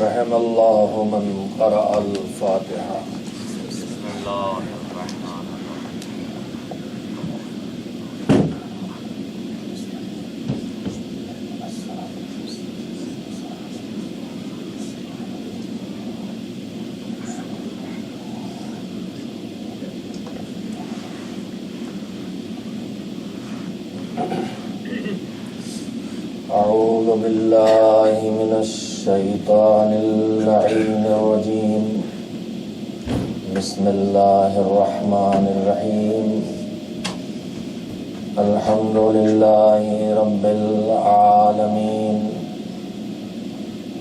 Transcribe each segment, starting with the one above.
رحم اللہ من قرأ الفاتحہ. بسم اللہ الرحمن اعوذ باللہ من الشیطان اللعین الرجیم. بسم اللہ الرحمن الرحیم. الحمد للہ رب العالمین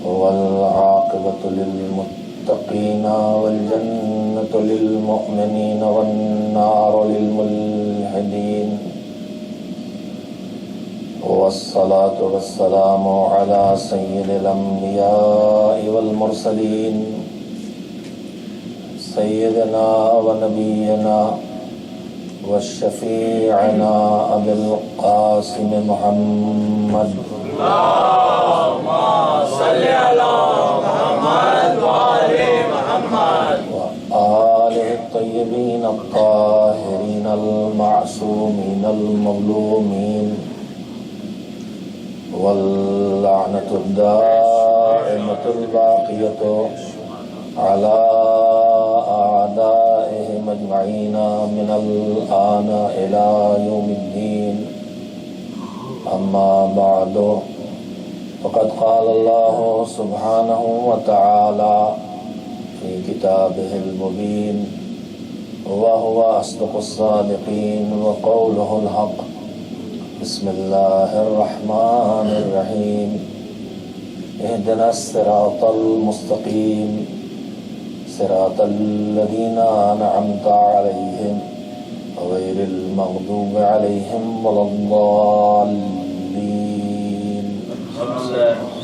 والعاقبۃ للمتقین والجنۃ للمؤمنین والنار للملحدین. والصلاة والسلام على سيد الأنبياء والمرسلين سيدنا ونبينا وشفيعنا أبي القاسم محمد اللهم صل على محمد وآل محمد وآله الطيبين الطاهرين المعصومين المظلومين واللعنة الدائمة الباقية على أعدائهم أجمعين من الآن إلى يوم الدين. أما بعد فقد قال الله سبحانه وتعالى في كتابه المبين وهو أصدق الصادقين وقوله الحق. بسم اللہ الرحمن الرحیم. اهدنا الصراط المستقیم صراط الذین انعمت علیہم غیر المغضوب علیہم ولا الضالین.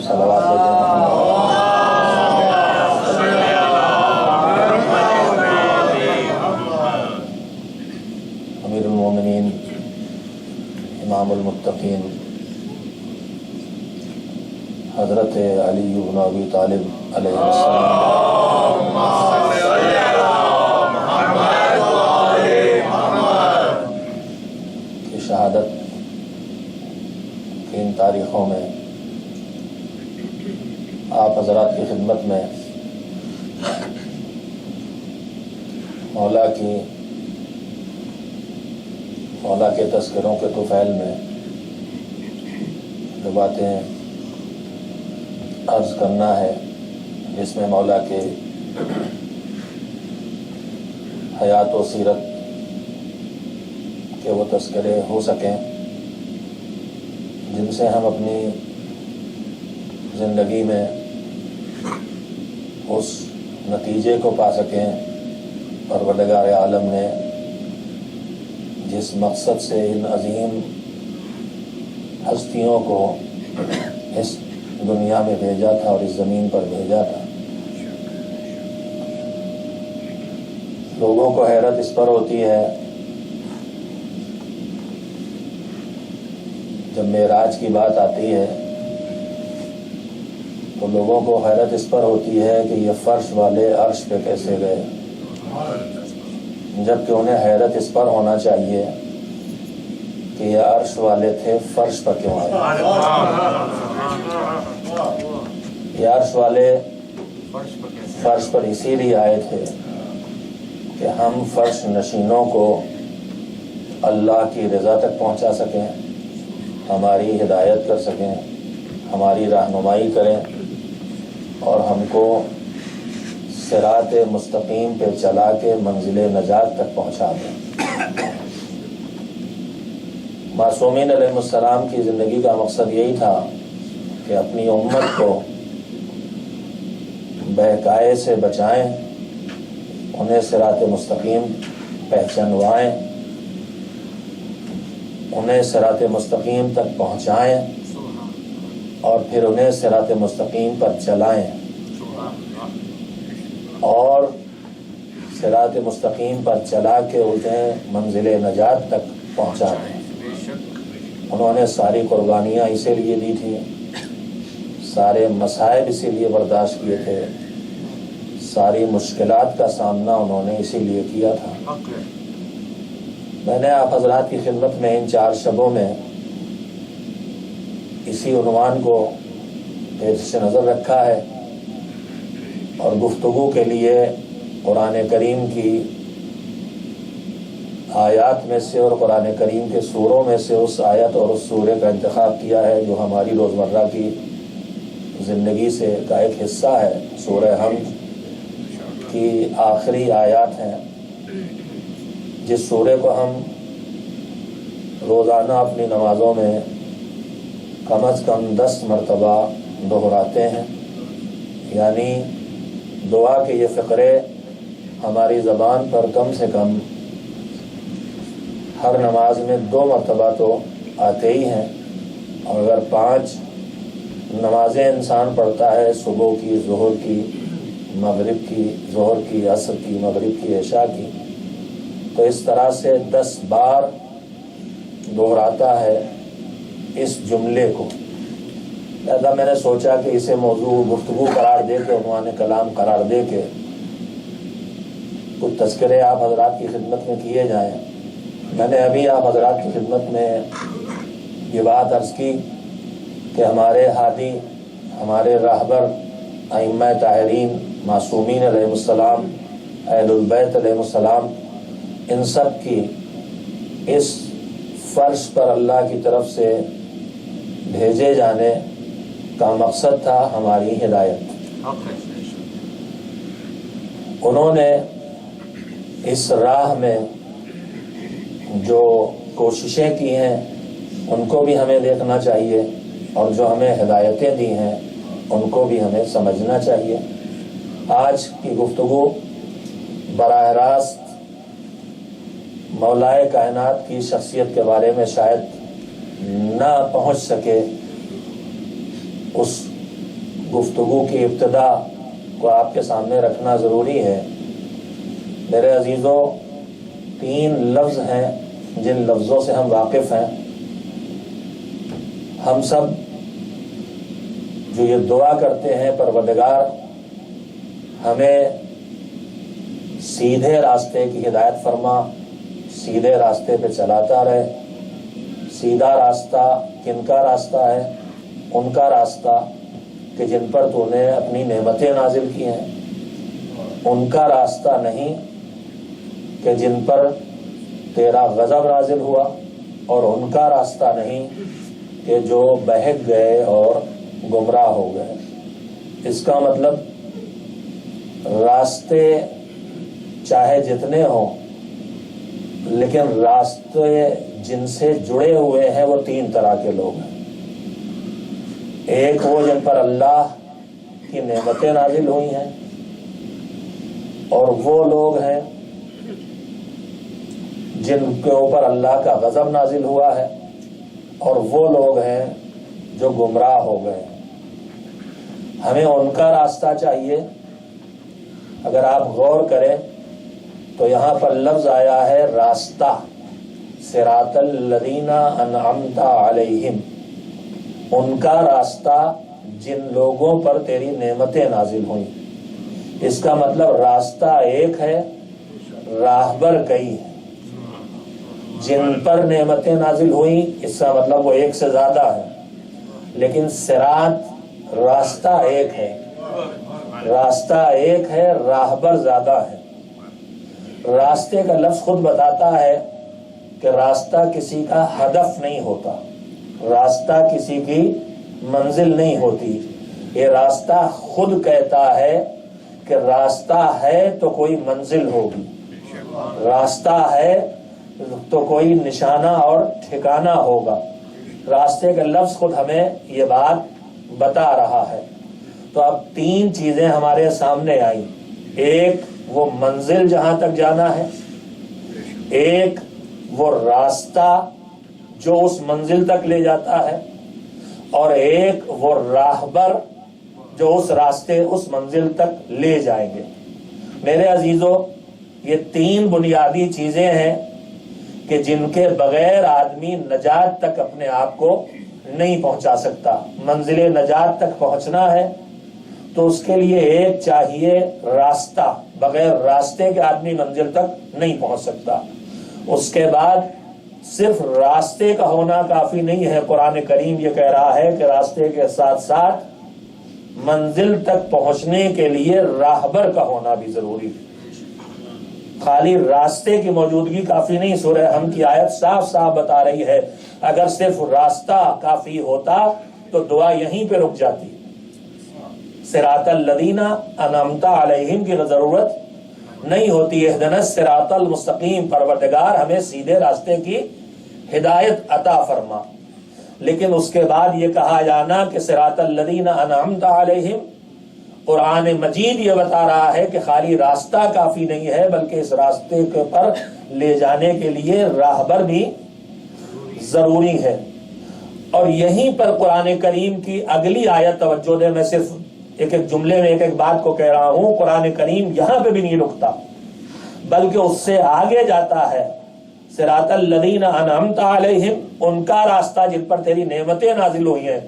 صلوات امیر المومنین امام المتقین حضرت علی بن ابی طالب علیہ السلام کی شہادت کی ان تاریخوں میں آپ حضرات کی خدمت میں مولا کے تذکروں کے طفیل میں جو باتیں عرض کرنا ہے، جس میں مولا کے حیات و سیرت کے وہ تذکرے ہو سکیں جن سے ہم اپنی زندگی میں اس نتیجے کو پا سکیں پروردگار عالم نے جس مقصد سے ان عظیم ہستیوں کو اس دنیا میں بھیجا تھا اور اس زمین پر بھیجا تھا. لوگوں کو حیرت اس پر ہوتی ہے جب معراج کی بات آتی ہے تو لوگوں کو حیرت اس پر ہوتی ہے کہ یہ فرش والے عرش پہ کیسے گئے، جبکہ انہیں حیرت اس پر ہونا چاہیے کہ یہ عرش والے تھے فرش پر کیوں آئے. یہ عرش والے فرش پر اسی لیے آئے تھے کہ ہم فرش نشینوں کو اللہ کی رضا تک پہنچا سکیں، ہماری ہدایت کر سکیں، ہماری رہنمائی کریں اور ہم کو صراط مستقیم پہ چلا کے منزل نجات تک پہنچا دیں. معصومین علیہ السلام کی زندگی کا مقصد یہی تھا کہ اپنی امت کو بہکائے سے بچائیں، انہیں صراط مستقیم پہچانوائیں، انہیں صراط مستقیم تک پہنچائیں اور پھر انہیں صراط مستقیم پر چلائیں اور صراط مستقیم پر چلا کے انہیں منزل نجات تک پہنچا دیں. انہوں نے ساری قربانیاں اسی لیے دی تھی، سارے مصائب اسی لیے برداشت کیے تھے، ساری مشکلات کا سامنا انہوں نے اسی لیے کیا تھا۔ میں نے آپ حضرات کی خدمت میں ان 4 شبوں میں اسی عنوان کو پیش نظر رکھا ہے، اور گفتگو کے لیے قرآن کریم کی آیات میں سے اور قرآن کریم کے سوروں میں سے اس آیت اور اس سورے کا انتخاب کیا ہے جو ہماری روزمرہ کی زندگی سے کا ایک حصہ ہے۔ سورہ حمد کی آخری آیات ہیں، جس سورے کو ہم روزانہ اپنی نمازوں میں کم از کم 10 مرتبہ دہراتے ہیں، یعنی دعا کے یہ فقرے ہماری زبان پر کم سے کم ہر نماز میں 2 مرتبہ تو آتے ہی ہیں، اور اگر 5 نمازیں انسان پڑھتا ہے، صبح کی، ظہر کی، مغرب کی، ظہر کی، عصر کی، مغرب کی، عشاء کی، تو اس طرح سے 10 بار دہراتا ہے اس جملے کو۔ لہذا میں نے سوچا کہ اسے موضوع گفتگو قرار دے کے، عنوان کلام قرار دے کے کچھ تذکرے آپ حضرات کی خدمت میں کیے جائیں۔ میں نے ابھی آپ حضرات کی خدمت میں یہ بات عرض کی کہ ہمارے ہادی، ہمارے راہبر، ائمہ طاہرین، معصومین علیہ السلام، اہل البیت علیہ السلام، ان سب کی اس فرش پر اللہ کی طرف سے بھیجے جانے کا مقصد تھا ہماری ہدایت۔ انہوں نے اس راہ میں جو کوششیں کی ہیں ان کو بھی ہمیں دیکھنا چاہیے، اور جو ہمیں ہدایتیں دی ہیں ان کو بھی ہمیں سمجھنا چاہیے۔ آج کی گفتگو براہ راست مولائے کائنات کی شخصیت کے بارے میں شاید نہ پہنچ سکے، اس گفتگو کی ابتدا کو آپ کے سامنے رکھنا ضروری ہے۔ میرے عزیزوں، 3 لفظ ہیں جن لفظوں سے ہم واقف ہیں۔ ہم سب جو یہ دعا کرتے ہیں، پروردگار ہمیں سیدھے راستے کی ہدایت فرما، سیدھے راستے پہ چلاتا رہے۔ سیدھا راستہ کن کا راستہ ہے؟ ان کا راستہ کہ جن پر تو نے اپنی نعمتیں نازل کی ہیں، ان کا راستہ نہیں کہ جن پر تیرا غضب نازل ہوا، اور ان کا راستہ نہیں کہ جو بہک گئے اور گمراہ ہو گئے۔ اس کا مطلب راستے چاہے جتنے ہوں، لیکن راستے جن سے جڑے ہوئے ہیں وہ 3 طرح کے لوگ ہیں۔ ایک وہ جن پر اللہ کی نعمتیں نازل ہوئی ہیں، اور وہ لوگ ہیں جن کے اوپر اللہ کا غضب نازل ہوا ہے، اور وہ لوگ ہیں جو گمراہ ہو گئے۔ ہمیں ان کا راستہ چاہیے۔ اگر آپ غور کریں تو یہاں پر لفظ آیا ہے راستہ، صراط الذین انعمت علیہم، ان کا راستہ جن لوگوں پر تیری نعمتیں نازل ہوئیں۔ اس کا مطلب راستہ ایک ہے، راہبر کئی ہے۔ جن پر نعمتیں نازل ہوئیں، اس کا مطلب وہ ایک سے زیادہ ہے، لیکن صراط راستہ ایک ہے، راستہ ایک ہے، راہبر زیادہ ہے۔ راستے کا لفظ خود بتاتا ہے کہ راستہ کسی کا ہدف نہیں ہوتا، راستہ کسی کی منزل نہیں ہوتی۔ یہ راستہ خود کہتا ہے کہ راستہ ہے تو کوئی منزل ہوگی، راستہ ہے تو کوئی نشانہ اور ٹھکانہ ہوگا۔ راستے کا لفظ خود ہمیں یہ بات بتا رہا ہے۔ تو اب 3 چیزیں ہمارے سامنے آئیں۔ ایک وہ منزل جہاں تک جانا ہے، ایک وہ راستہ جو اس منزل تک لے جاتا ہے، اور ایک وہ راہبر جو اس راستے، اس منزل تک لے جائیں گے۔ میرے عزیزوں، یہ 3 بنیادی چیزیں ہیں کہ جن کے بغیر آدمی نجات تک اپنے آپ کو نہیں پہنچا سکتا۔ منزل نجات تک پہنچنا ہے تو اس کے لیے ایک چاہیے راستہ، بغیر راستے کے آدمی منزل تک نہیں پہنچ سکتا۔ اس کے بعد صرف راستے کا ہونا کافی نہیں ہے، قرآن کریم یہ کہہ رہا ہے کہ راستے کے ساتھ ساتھ منزل تک پہنچنے کے لیے راہبر کا ہونا بھی ضروری ہے۔ خالی راستے کی موجودگی کافی نہیں، سورہ حم کی آیت صاف صاف بتا رہی ہے اگر صرف راستہ کافی ہوتا تو دعا یہیں پہ رک جاتی۔ صراط الذین انعمت علیہم کی ضرورت نہیں ہوتی، اہدنا الصراط المستقیم، پروردگار ہمیں سیدھے راستے کی ہدایت عطا فرما۔ لیکن اس کے بعد یہ کہا جانا کہ صراط الذین انعمت علیہم، قرآن مجید یہ بتا رہا ہے کہ خالی راستہ کافی نہیں ہے بلکہ اس راستے کے پر لے جانے کے لیے راہبر بھی ضروری ہے۔ اور یہیں پر قرآن کریم کی اگلی آیت توجہ دے، میں صرف ایک ایک جملے میں ایک ایک بات کو کہہ رہا ہوں، قرآن کریم یہاں پہ بھی نہیں رکتا بلکہ اس سے آگے جاتا ہے۔ صراط الذین انعمت علیہم، ان کا راستہ جن پر تیری نعمتیں نازل ہوئی ہیں،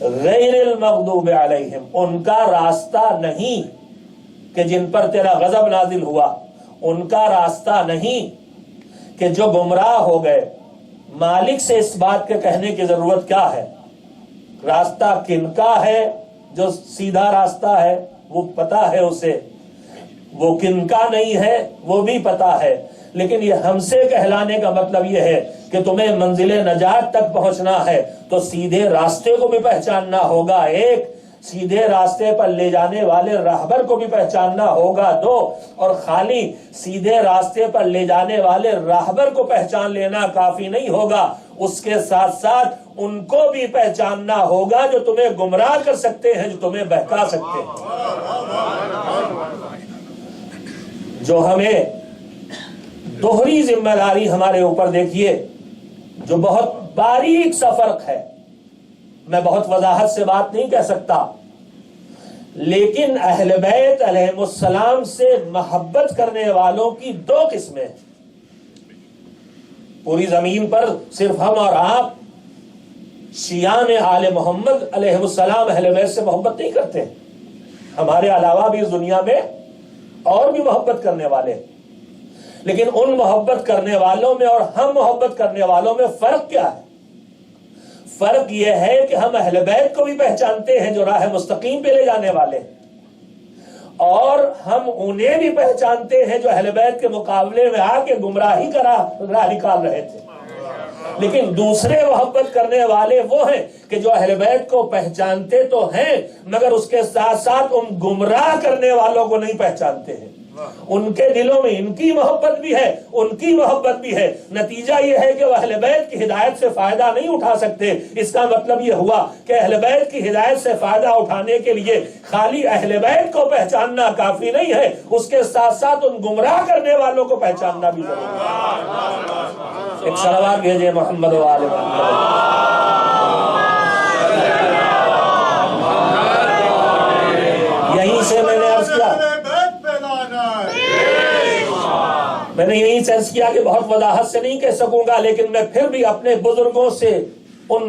غیر المغضوب علیہم، ان کا راستہ نہیں کہ جن پر تیرا غضب نازل ہوا، ان کا راستہ نہیں کہ جو گمراہ ہو گئے۔ مالک سے اس بات کے کہنے کی ضرورت کیا ہے؟ راستہ کن کا ہے؟ جو سیدھا راستہ ہے وہ پتا ہے اسے، وہ کن کا نہیں ہے وہ بھی پتا ہے، لیکن یہ ہم سے کہلانے کا مطلب یہ ہے کہ تمہیں منزل نجات تک پہنچنا ہے تو سیدھے راستے کو بھی پہچاننا ہوگا، ایک سیدھے راستے پر لے جانے والے راہبر کو بھی پہچاننا ہوگا، دو، اور خالی سیدھے راستے پر لے جانے والے راہبر کو پہچان لینا کافی نہیں ہوگا، اس کے ساتھ ساتھ ان کو بھی پہچاننا ہوگا جو تمہیں گمراہ کر سکتے ہیں، جو تمہیں بہکا سکتے ہیں، جو ہمیں دوہری ذمہ داری ہمارے اوپر دیکھیے، جو بہت باریک سا فرق ہے، میں بہت وضاحت سے بات نہیں کہہ سکتا، لیکن اہل بیت علیہم السلام سے محبت کرنے والوں کی دو قسمیں ہیں۔ پوری زمین پر صرف ہم اور آپ شیعان آل محمد علیہ السلام اہل بیت سے محبت نہیں کرتے، ہمارے علاوہ بھی اس دنیا میں اور بھی محبت کرنے والے، لیکن ان محبت کرنے والوں میں اور ہم محبت کرنے والوں میں فرق کیا ہے؟ فرق یہ ہے کہ ہم اہل بیت کو بھی پہچانتے ہیں جو راہ مستقیم پہ لے جانے والے، اور ہم انہیں بھی پہچانتے ہیں جو اہل بیت کے مقابلے میں آ کے گمراہی کا راہ نکال رہے تھے، لیکن دوسرے محبت کرنے والے وہ ہیں کہ جو اہل بیت کو پہچانتے تو ہیں مگر اس کے ساتھ ساتھ ان گمراہ کرنے والوں کو نہیں پہچانتے ہیں، ان کے دلوں میں ان کی محبت بھی ہے، ان کی محبت بھی ہے، نتیجہ یہ ہے کہ وہ اہل بیت کی ہدایت سے فائدہ نہیں اٹھا سکتے۔ اس کا مطلب یہ ہوا کہ اہل بیت کی ہدایت سے فائدہ اٹھانے کے لیے خالی اہل بیت کو پہچاننا کافی نہیں ہے، اس کے ساتھ ساتھ ان گمراہ کرنے والوں کو پہچاننا بھی ضروری ہے۔ ایک صلوات بھیجے محمد و آل محمد۔ یہیں سے میں نے عرض کیا، میں نے یہی سینس کیا کہ بہت وضاحت سے نہیں کہہ سکوں گا، لیکن میں پھر بھی اپنے بزرگوں سے، ان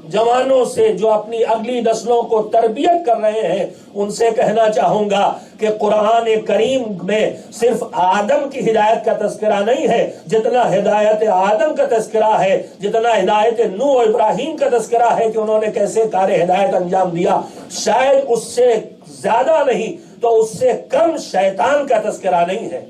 جوانوں سے جو اپنی اگلی نسلوں کو تربیت کر رہے ہیں، ان سے کہنا چاہوں گا کہ قرآن کریم میں صرف آدم کی ہدایت کا تذکرہ نہیں ہے، جتنا ہدایت آدم کا تذکرہ ہے، جتنا ہدایت نوح و ابراہیم کا تذکرہ ہے کہ انہوں نے کیسے کار ہدایت انجام دیا، شاید اس سے زیادہ نہیں تو اس سے کم شیطان کا تذکرہ نہیں ہے۔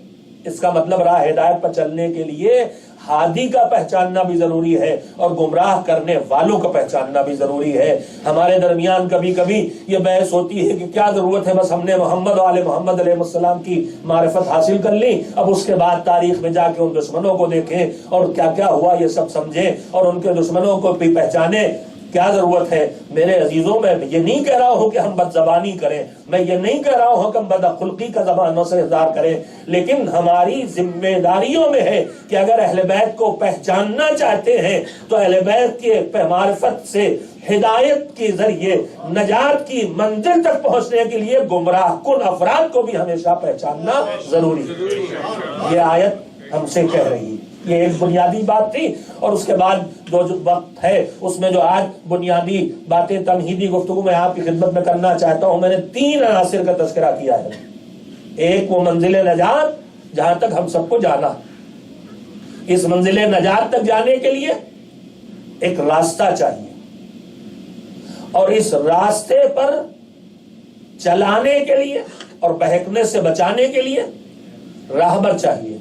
اس کا مطلب راہ ہدایت پر چلنے کے لیے ہادی کا پہچاننا بھی ضروری ہے اور گمراہ کرنے والوں کا پہچاننا بھی ضروری ہے۔ ہمارے درمیان کبھی کبھی یہ بحث ہوتی ہے کہ کیا ضرورت ہے، بس ہم نے محمد و آل محمد علیہ السلام کی معرفت حاصل کر لی، اب اس کے بعد تاریخ میں جا کے ان دشمنوں کو دیکھیں اور کیا کیا ہوا یہ سب سمجھیں اور ان کے دشمنوں کو بھی پہچانیں، کیا ضرورت ہے؟ میرے عزیزوں، میں یہ نہیں کہہ رہا ہوں کہ ہم بد زبانی کریں، میں یہ نہیں کہہ رہا ہوں کہ ہم بد اخلاقی کا زبانوں سے اظہار کریں، لیکن ہماری ذمہ داریوں میں ہے کہ اگر اہل بیت کو پہچاننا چاہتے ہیں تو اہل بیت کی معرفت سے ہدایت کے ذریعے نجات کی منزل تک پہنچنے کے لیے گمراہ کن افراد کو بھی ہمیشہ پہچاننا ضروری ہے۔ یہ آیت ہم سے کہہ رہی ہے۔ یہ ایک بنیادی بات تھی، اور اس کے بعد جو وقت ہے اس میں جو آج بنیادی باتیں تمہیدی گفتگو میں آپ کی خدمت میں کرنا چاہتا ہوں، میں نے 3 عناصر کا تذکرہ کیا ہے۔ ایک وہ منزل نجات جہاں تک ہم سب کو جانا، اس منزل نجات تک جانے کے لیے ایک راستہ چاہیے، اور اس راستے پر چلانے کے لیے اور بہکنے سے بچانے کے لیے راہبر چاہیے۔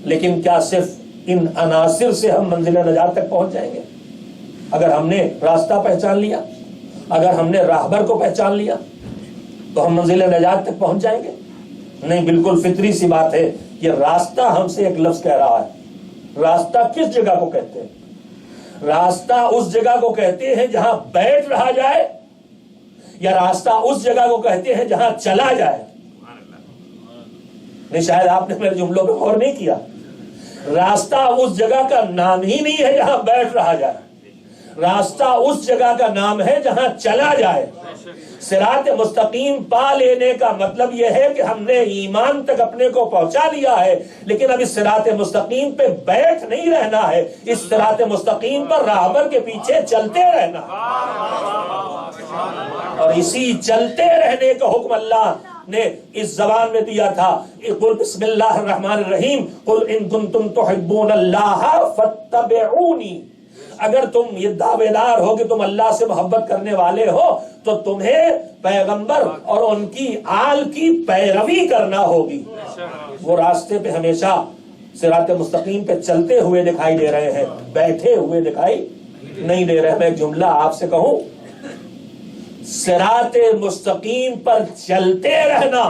لیکن کیا صرف ان عناصر سے ہم منزل نجات تک پہنچ جائیں گے؟ اگر ہم نے راستہ پہچان لیا، اگر ہم نے راہبر کو پہچان لیا تو ہم منزل نجات تک پہنچ جائیں گے؟ نہیں، بالکل فطری سی بات ہے۔ یہ راستہ ہم سے ایک لفظ کہہ رہا ہے۔ راستہ کس جگہ کو کہتے ہیں؟ راستہ اس جگہ کو کہتے ہیں جہاں بیٹھ رہا جائے، یا راستہ اس جگہ کو کہتے ہیں جہاں چلا جائے؟ نہیں، شاید آپ نے میرے جملوں پہ غور نہیں کیا۔ راستہ اس جگہ کا نام ہی نہیں ہے جہاں بیٹھ رہا جائے، راستہ اس جگہ کا نام ہے جہاں چلا جائے۔ صراط مستقیم پا لینے کا مطلب یہ ہے کہ ہم نے ایمان تک اپنے کو پہنچا لیا ہے، لیکن اب اس صراط مستقیم پہ بیٹھ نہیں رہنا ہے، اس صراط مستقیم پر راہبر کے پیچھے چلتے رہنا ہے۔ اور اسی چلتے رہنے کا حکم اللہ نے اس زبان میں دیا تھا، قل بسم اللہ الرحمن الرحیم، قل ان کنتم تحبون اللہ فاتبعونی۔ اگر تم یہ دعوے دار ہو کہ تم اللہ سے محبت کرنے والے ہو تو تمہیں پیغمبر اور ان کی آل کی پیروی کرنا ہوگی۔ وہ راستے پہ ہمیشہ صراط مستقیم پہ چلتے ہوئے دکھائی دے رہے ہیں، بیٹھے ہوئے دکھائی نہیں دے رہے۔ میں ایک جملہ آپ سے کہوں، صراط مستقیم پر چلتے رہنا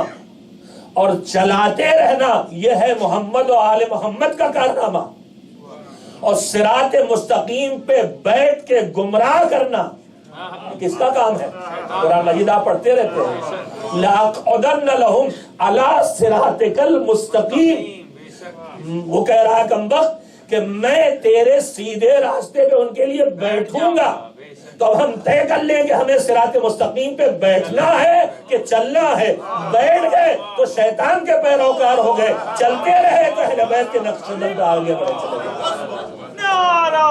اور چلاتے رہنا یہ ہے محمد و آل محمد کا کارنامہ، اور صراط مستقیم پہ بیٹھ کے گمراہ کرنا کس کا کام ہے؟ قرآن مجید آپ پڑھتے رہتے ہیں، لَأَقْعُدَنَّ لَهُمْ عَلَىٰ صِرَاطِكَ الْمُسْتَقِيمِ۔ وہ کہہ رہا ہے کمبخت کہ میں تیرے سیدھے راستے پہ ان کے لیے بیٹھوں گا۔ تو ہم طے کر لیں کہ ہمیں صراط مستقیم پہ بیٹھنا ہے کہ چلنا ہے۔ بیٹھ گئے تو شیطان کے پیروکار ہو گئے، چلتے رہے تو اہل بیت کے نقش قدم پہ آگے بڑھے چلے گئے۔ نعرہ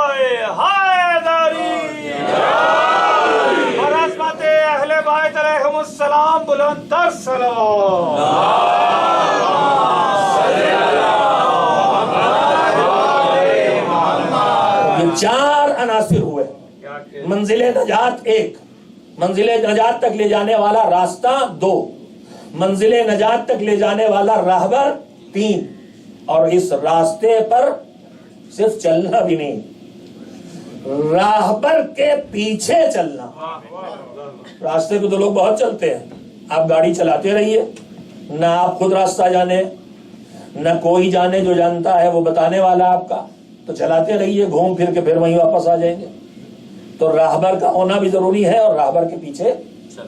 حیدری اور عظمت اہل بیت علیہم السلام، بلند تر صلوات۔ یہ 4 عناصر ہوئے۔ منزل نجات 1، منزل نجات تک لے جانے والا راستہ 2، منزل نجات تک لے جانے والا راہبر 3، اور اس راستے پر صرف چلنا بھی نہیں، راہبر کے پیچھے چلنا۔ راستے پہ تو لوگ بہت چلتے ہیں، آپ گاڑی چلاتے رہیے، نہ آپ خود راستہ جانے نہ کوئی جانے، جو جانتا ہے وہ بتانے والا آپ کا، تو چلاتے رہیے، گھوم پھر کے پھر وہیں واپس آ جائیں گے۔ تو راہبر کا ہونا بھی ضروری ہے اور راہبر کے پیچھے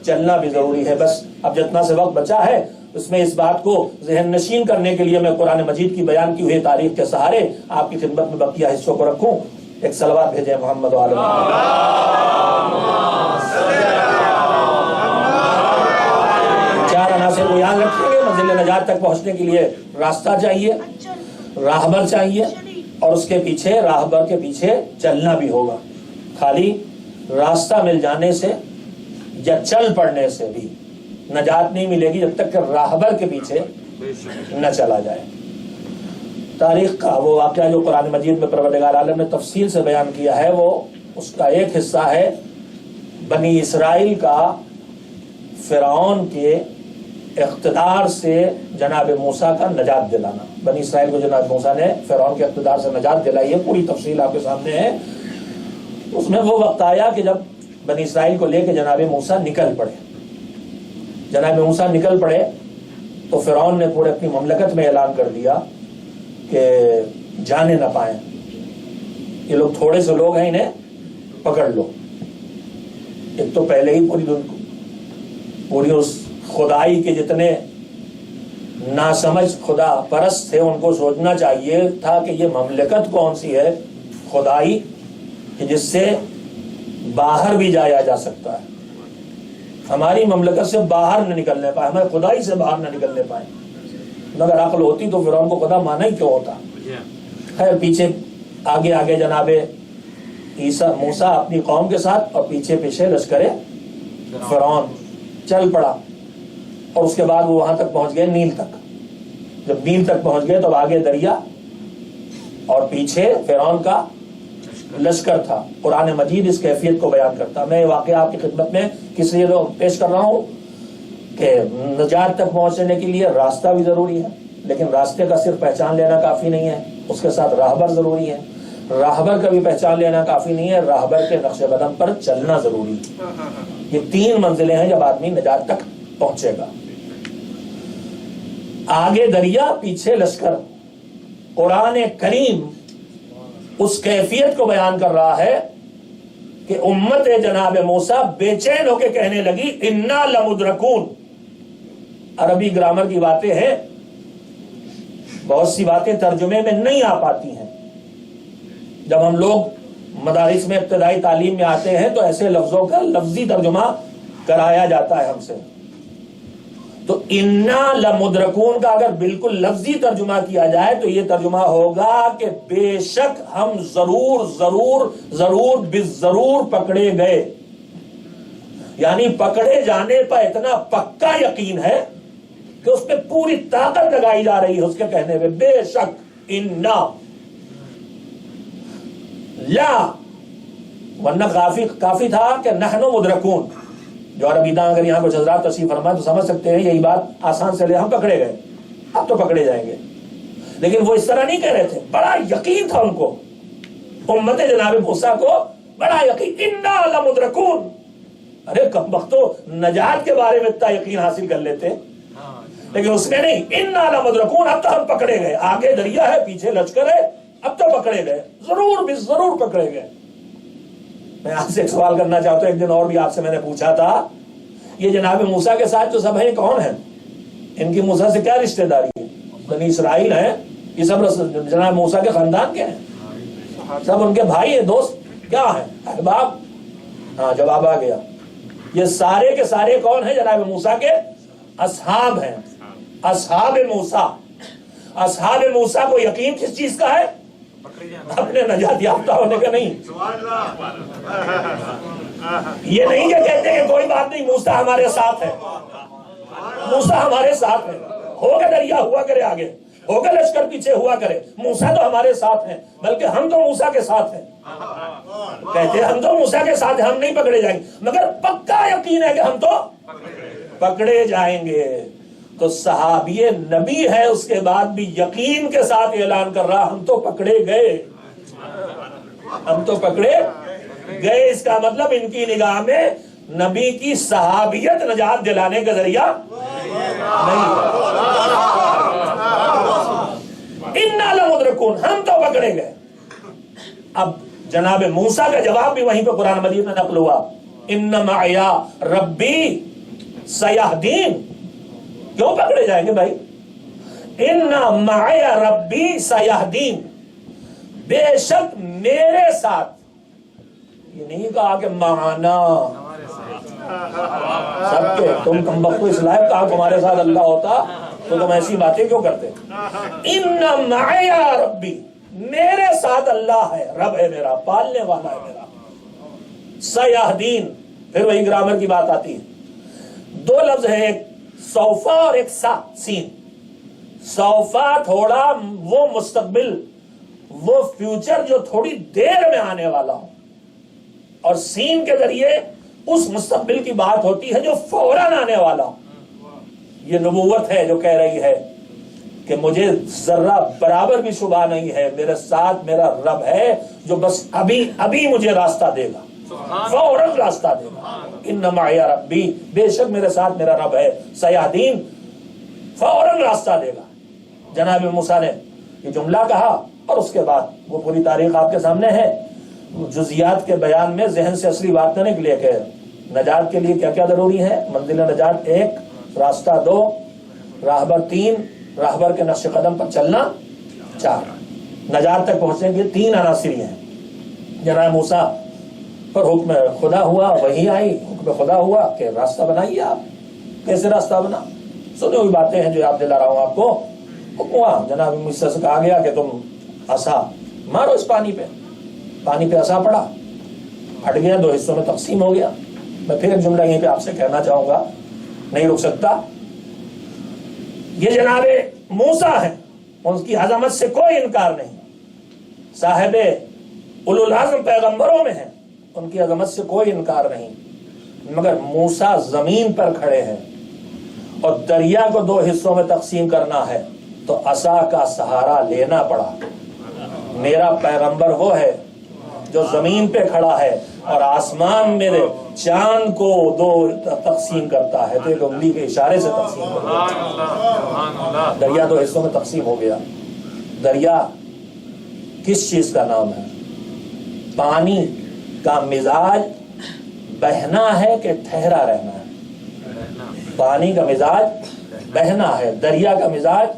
چلنا بھی ضروری ہے۔ بس اب جتنا سے وقت بچا ہے اس میں اس بات کو ذہن نشین کرنے کے لیے میں قرآن مجید کی بیان کی ہوئی تاریخ کے سہارے آپ کی خدمت میں بقیہ حصوں کو رکھوں۔ ایک صلوات بھیجیں محمد و آل محمد۔ 4 عناصر کو یاد رکھیں گے۔ منزل نجات تک پہنچنے کے لیے راستہ چاہیے، راہبر چاہیے، اور اس کے پیچھے راہبر کے پیچھے چلنا بھی ہوگا۔ خالی راستہ مل جانے سے یا چل پڑنے سے بھی نجات نہیں ملے گی جب تک کہ راہبر کے پیچھے نہ چلا جائے۔ تاریخ کا وہ واقعہ جو قرآن مجید میں پروردگار عالم نے تفصیل سے بیان کیا ہے، وہ اس کا ایک حصہ ہے بنی اسرائیل کا فرعون کے اقتدار سے جناب موسیٰ کا نجات دلانا۔ بنی اسرائیل کو جناب موسیٰ نے فرعون کے اقتدار سے نجات دلائی ہے، پوری تفصیل آپ کے سامنے ہے۔ اس میں وہ وقت آیا کہ جب بنی اسرائیل کو لے کے جناب موسیٰ نکل پڑے، جناب موسیٰ نکل پڑے تو فرعون نے پورے اپنی مملکت میں اعلان کر دیا کہ جانے نہ پائیں، یہ لوگ تھوڑے سے لوگ ہیں، انہیں پکڑ لو۔ ایک تو پہلے ہی پوری اس خدائی کے جتنے ناسمجھ خدا پرست تھے ان کو سوچنا چاہیے تھا کہ یہ مملکت کون سی ہے خدائی کہ جس سے باہر بھی جایا جا سکتا ہے۔ ہماری مملکت سے باہر نہ نکلنے پائے، ہمیں خدائی سے باہر نہ نکلنے پائے۔ مگر عقل ہوتی تو فرعون کو خدا مانا ہی کیوں ہوتا۔ خیر پیچھے آگے آگے جناب موسیٰ اپنی قوم کے ساتھ اور پیچھے پیچھے لشکر فرعون چل پڑا، اور اس کے بعد وہ وہاں تک پہنچ گئے نیل تک. جب نیل تک پہنچ گئے تو اب آگے دریا اور پیچھے فرعون کا لشکر تھا. قرآن مجید اس کیفیت کو بیان کرتا. میں واقعہ آپ کی خدمت میں کس لیے پیش کر رہا ہوں کہ نجات تک پہنچنے کے لیے راستہ بھی ضروری ہے، لیکن راستے کا صرف پہچان لینا کافی نہیں ہے، اس کے ساتھ راہبر ضروری ہے. راہبر کا بھی پہچان لینا کافی نہیں ہے، راہبر کے نقش قدم پر چلنا ضروری ہے. یہ 3 منزلیں ہیں جب آدمی نجات تک پہنچے گا. آگے دریا پیچھے لشکر. قرآن کریم اس کیفیت کو بیان کر رہا ہے کہ امت جناب موسیٰ بے چین ہو کے کہنے لگی انا لمدرکون. عربی گرامر کی باتیں ہیں، بہت سی باتیں ترجمے میں نہیں آ پاتی ہیں. جب ہم لوگ مدارس میں ابتدائی تعلیم میں آتے ہیں تو ایسے لفظوں کا لفظی ترجمہ کرایا جاتا ہے ہم سے. تو انا لمدرکون کا اگر بالکل لفظی ترجمہ کیا جائے تو یہ ترجمہ ہوگا کہ بے شک ہم ضرور ضرور ضرور بالضرور پکڑے گئے. یعنی پکڑے جانے پر اتنا پکا یقین ہے کہ اس پہ پوری طاقت لگائی جا رہی ہے اس کے کہنے میں. بے شک انا لا، ورنہ کافی تھا کہ نحن مدرکون. جو عربی داں اگر یہاں کچھ حضرات تشریف فرمائے تو سمجھ سکتے ہیں یہی بات آسان سے لے، ہم پکڑے گئے، اب تو پکڑے جائیں گے. لیکن وہ اس طرح نہیں کہہ رہے تھے، بڑا یقین تھا ان کو. امت جناب موسیٰ کو بڑا یقین، انا لمدرکون. ارے کم بختو نجات کے بارے میں اتنا یقین حاصل کر لیتے، لیکن اس میں نہیں. انا لمدرکون، اب تو ہم پکڑے گئے. آگے دریا ہے پیچھے لشکر ہے، اب تو پکڑے گئے، ضرور بھی ضرور پکڑے گئے. میں آپ سے ایک سوال کرنا چاہتا ہوں. ایک دن اور بھی آپ سے میں نے پوچھا تھا یہ جناب موسیٰ کے ساتھ جو سب ہیں کون ہیں؟ ان کی موسیٰ سے کیا رشتہ داری ہے؟ بنی اسرائیل ہیں، یہ سب جناب موسیٰ کے خاندان کے ہیں، سب ان کے بھائی ہیں، دوست کیا ہیں، احباب. ہاں جواب آ گیا. یہ سارے کے سارے کون ہیں؟ جناب موسیٰ کے اصحاب ہیں، اصحاب موسیٰ. اصحاب موسیٰ کو یقین کس چیز کا ہے؟ اپنے نجات یافتہ ہونے کا نہیں. یہ نہیں کہ کہتے کہ کوئی بات نہیں موسیٰ ہمارے ساتھ ہے، موسیٰ ہمارے ساتھ ہے. ہوگا دریا ہوا کرے آگے، ہوگا لشکر پیچھے ہوا کرے، موسیٰ تو ہمارے ساتھ ہیں، بلکہ ہم تو موسیٰ کے ساتھ ہیں. کہتے ہیں ہم تو موسیٰ کے ساتھ ہیں، ہم نہیں پکڑے جائیں گے، مگر پکا یقین ہے کہ ہم تو پکڑے جائیں گے. تو صحابی نبی ہے، اس کے بعد بھی یقین کے ساتھ اعلان کر رہا ہم تو پکڑے گئے، ہم تو پکڑے گئے. اس کا مطلب ان کی نگاہ میں نبی کی صحابیت نجات دلانے کا ذریعہ نہیں ہے. انا لمدرکون، ہم تو پکڑے گئے. اب جناب موسیٰ کا جواب بھی وہیں پہ قرآن مجید میں نقل ہوا، ان معی ربی سیہدین. کیوں پکڑے جائیں گے بھائی؟ ان معی ربی سیہدین، بے شک میرے ساتھ. یہ نہیں کہا کہ معانا سب کے، تم کم بخت اس لائق کہا تمہارے ساتھ اللہ ہوتا تو تم ایسی باتیں کیوں کرتے. ان معی ربی، میرے ساتھ اللہ ہے، رب ہے میرا، پالنے والا ہے میرا. سیہدین، پھر وہی گرامر کی بات آتی ہے. 2 لفظ ہیں، ایک سوفا اور ایک سین. سوفا تھوڑا وہ مستقبل، وہ فیوچر جو تھوڑی دیر میں آنے والا ہو، اور سین کے ذریعے اس مستقبل کی بات ہوتی ہے جو فوراً آنے والا ہو. یہ نبوت ہے جو کہہ رہی ہے کہ مجھے ذرہ برابر بھی شبہ نہیں ہے، میرے ساتھ میرا رب ہے جو بس ابھی مجھے راستہ دے گا، فوراً راستہ دے گا. ان معی ربی، بے شک میرے ساتھ میرا رب ہے، سیہدین، فوراً راستہ دے گا. جناب موسیٰ نے یہ جملہ کہا اور اس کے بعد وہ پوری تاریخ آپ کے سامنے ہے. جزیات کے بیان میں ذہن سے اصلی بات نہ نکلے کہ نجات کے لیے کیا کیا ضروری ہے. منزل نجات 1، راستہ 2، راہبر 3، راہبر کے نقش قدم پر چلنا 4. نجات تک پہنچنے کے 3 عناصر ہیں. جناب موسیٰ پر حکم خدا ہوا، وہی آئی، حکم خدا ہوا کہ راستہ بنائیے. آپ کیسے راستہ بنا؟ سنی ہوئی باتیں ہیں جو یاد دلا رہا ہوں آپ کو. حکم ہوا، جناب موسیٰ سے کہا گیا کہ تم عصا مارو اس پانی پہ عصا پڑا، پھٹ گیا، 2 حصوں میں تقسیم ہو گیا۔ میں پھر ایک جملہ یہیں پہ آپ سے کہنا چاہوں گا، نہیں رک سکتا۔ یہ جناب موسیٰ ہیں، ان کی عظمت سے کوئی انکار نہیں، صاحب اولو العزم پیغمبروں میں ہیں، ان کی عظمت سے کوئی انکار نہیں، مگر موسیٰ زمین پر کھڑے ہیں اور دریا کو 2 حصوں میں تقسیم کرنا ہے تو عصا کا سہارا لینا پڑا۔ میرا پیغمبر وہ ہے جو زمین پہ کھڑا ہے اور آسمان میرے چاند کو 2 تقسیم کرتا ہے، تو ایک انگلی کے اشارے سے تقسیم کرتا ہے۔ دریا 2 حصوں میں تقسیم ہو گیا۔ دریا کس چیز کا نام ہے؟ پانی کا مزاج بہنا ہے کہ ٹھہرا رہنا ہے؟ پانی کا مزاج بہنا ہے، دریا کا مزاج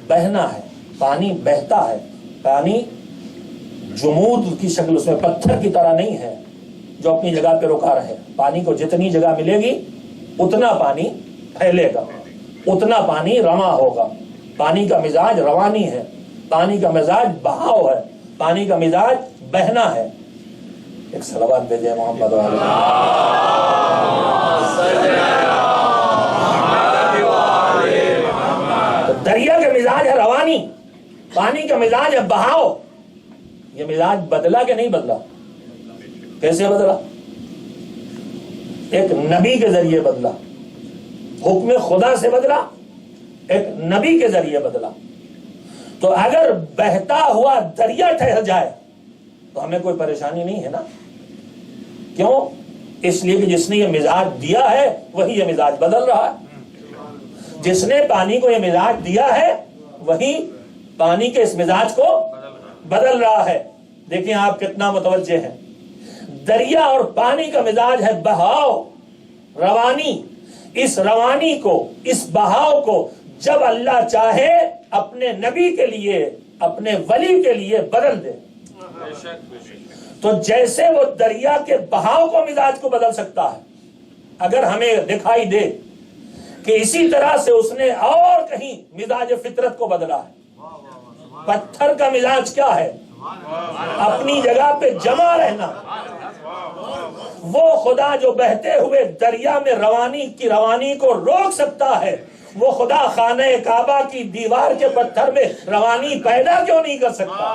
بہنا ہے، پانی بہتا ہے۔ پانی جمود کی شکل، اس میں پتھر کی طرح نہیں ہے جو اپنی جگہ پہ رکا رہے۔ پانی کو جتنی جگہ ملے گی اتنا پانی پھیلے گا، اتنا پانی رواں ہوگا۔ پانی کا مزاج روانی ہے، پانی کا مزاج بہاؤ ہے، پانی کا مزاج بہنا ہے۔ ایک صلوات بھیجے محمد علیہ۔ تو دریا کا مزاج ہے روانی، پانی کا مزاج ہے بہاؤ۔ یہ مزاج بدلا کہ نہیں بدلا؟ کیسے بدلا؟ ایک نبی کے ذریعے بدلا، حکم خدا سے بدلا، ایک نبی کے ذریعے بدلا۔ تو اگر بہتا ہوا دریا ٹھہر جائے تو ہمیں کوئی پریشانی نہیں ہے نا؟ کیوں؟ اس لیے کہ جس نے یہ مزاج دیا ہے وہی یہ مزاج بدل رہا ہے۔ جس نے پانی کو یہ مزاج دیا ہے وہی پانی کے اس مزاج کو بدل رہا ہے۔ دیکھیں آپ کتنا متوجہ ہیں۔ دریا اور پانی کا مزاج ہے بہاؤ، روانی۔ اس روانی کو، اس بہاؤ کو جب اللہ چاہے اپنے نبی کے لیے، اپنے ولی کے لیے بدل دے، تو جیسے وہ دریا کے بہاؤ کو، مزاج کو بدل سکتا ہے، اگر ہمیں دکھائی دے کہ اسی طرح سے اس نے اور کہیں مزاج فطرت کو بدلا ہے۔ پتھر کا مزاج کیا ہے؟ اپنی جگہ پہ جمع رہنا۔ وہ خدا جو بہتے ہوئے دریا میں روانی کو روک سکتا ہے، وہ خدا خانہ کعبہ کی دیوار کے پتھر میں روانی پیدا کیوں نہیں کر سکتا؟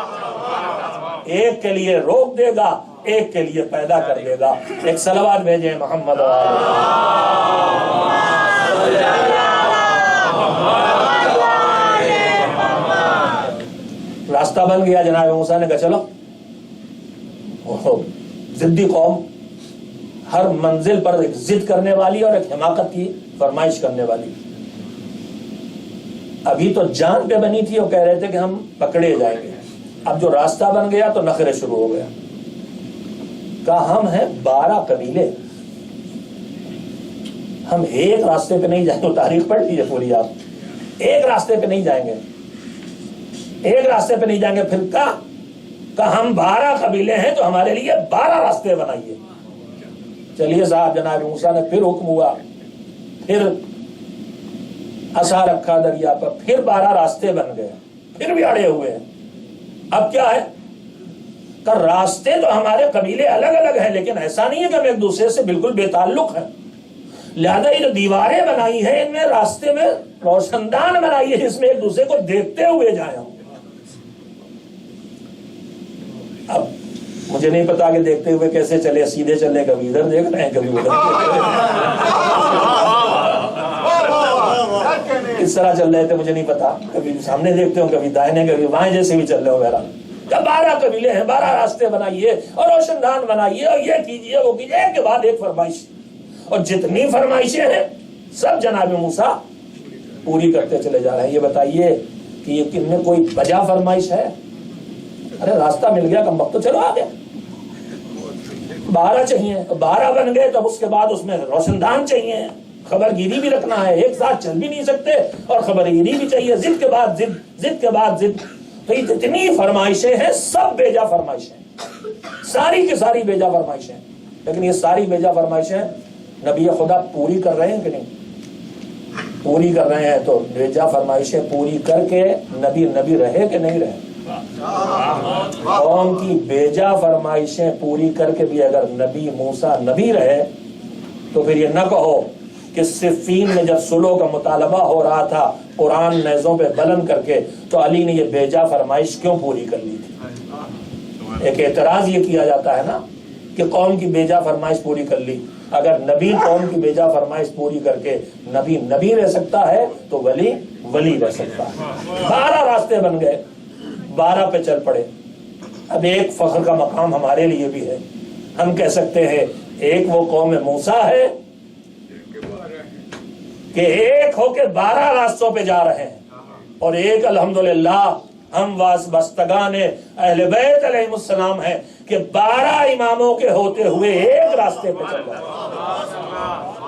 ایک کے لیے روک دے گا، ایک کے لیے پیدا کر دے گا۔ ایک صلوات بھیجیں محمد راستہ بن گیا۔ جناب موسیٰ نے کہا چلو، ضدی قوم، ہر منزل پر ایک ضد کرنے والی اور ایک حماقت کی فرمائش کرنے والی۔ ابھی تو جان پہ بنی تھی، وہ کہہ رہے تھے کہ ہم پکڑے جائیں گے۔ اب جو راستہ بن گیا تو نخرے شروع ہو گیا۔ کہا ہم ہیں 12 قبیلے، ہم ایک راستے پہ نہیں جائیں گے۔ تاریخ پڑھ لیجیے پوری آپ، ایک راستے پہ نہیں جائیں گے، ایک راستے پہ نہیں جائیں گے۔ پھر کہا ہم 12 قبیلے ہیں تو ہمارے لیے 12 راستے بنائیے۔ چلیے صاحب، جناب موسیٰ نے پھر حکم ہوا، پھر عصا رکھا دریا پر، پھر 12 راستے بن گئے، پھر بھی اڑے ہوئے ہیں۔ اب کیا ہے کہ راستے تو ہمارے قبیلے الگ الگ ہیں، لیکن ایسا نہیں ہے کہ ہم ایک دوسرے سے بالکل بے تعلق ہیں۔ لہذا یہ جو دیواریں بنائی ہیں، ان میں راستے میں روشن دان بنائی ہے جس میں ایک دوسرے کو دیکھتے ہوئے جائیں ہم۔ اب مجھے نہیں پتا کہ دیکھتے ہوئے کیسے چلے، سیدھے چلے، کبھی ادھر دیکھ رہے ہیں کبھی ادھر، کس طرح چل رہے تھے مجھے نہیں پتا، کبھی سامنے دیکھتے ہو، کبھی دائیں کبھی بائیں، جیسے بھی چل رہے ہو وغیرہ۔ جب 12 قبیلے ہیں، 12 راستے بنائیے اور روشن دان بنائیے اور یہ کیجیے وہ کیجیے، ایک کے بعد ایک فرمائش، اور جتنی فرمائشیں ہیں سب جناب موسیٰ پوری کرتے چلے جا رہے ہیں۔ یہ بتائیے کہ یہ کن میں کوئی بجا فرمائش ہے؟ ارے راستہ مل گیا، کم وقت تو چلو آگے۔ 12 چاہیے، 12 بن گئے، تو اس کے بعد اس میں روشن دان چاہیے، خبر گیری بھی رکھنا ہے، ایک ساتھ چل بھی نہیں سکتے، اور خبر گیری بھی چاہیے، ضد کے بعد ضد، ضد کے بعد ضد۔ تو یہ جتنی فرمائشیں ہیں سب بیجا فرمائشیں، ساری کی ساری بیجا فرمائشیں۔ لیکن یہ ساری بیجا فرمائشیں نبی خدا پوری کر رہے ہیں کہ نہیں؟ پوری کر رہے ہیں۔ تو بیجا فرمائشیں پوری کر کے نبی رہے کہ نہیں رہے؟ قوم کی بیجا فرمائشیں پوری کر کے بھی اگر نبی موسیٰ نبی رہے تو پھر یہ نہ کہو کہ صفین میں جب صلح کا مطالبہ ہو رہا تھا قرآن نیزوں پہ بلند کر کے تو علی نے یہ بیجا فرمائش کیوں پوری کر لی تھی؟ ایک اعتراض یہ کیا جاتا ہے نا کہ قوم کی بیجا فرمائش پوری کر لی. اگر نبی قوم کی بیجا فرمائش پوری کر کے نبی رہ سکتا ہے تو ولی رہ سکتا ہے. 12 راستے بن گئے, 12 پہ چل پڑے. اب ایک فخر کا مقام ہمارے لیے بھی ہے, ہم کہہ سکتے ہیں ایک وہ قوم موسیٰ ہے کہ ایک ہو کے 12 راستوں پہ جا رہے ہیں, اور ایک الحمدللہ ہم وابستگان اہل بیت علیہ السلام ہیں کہ 12 اماموں کے ہوتے ہوئے ایک راستے پہ چل رہے ہیں.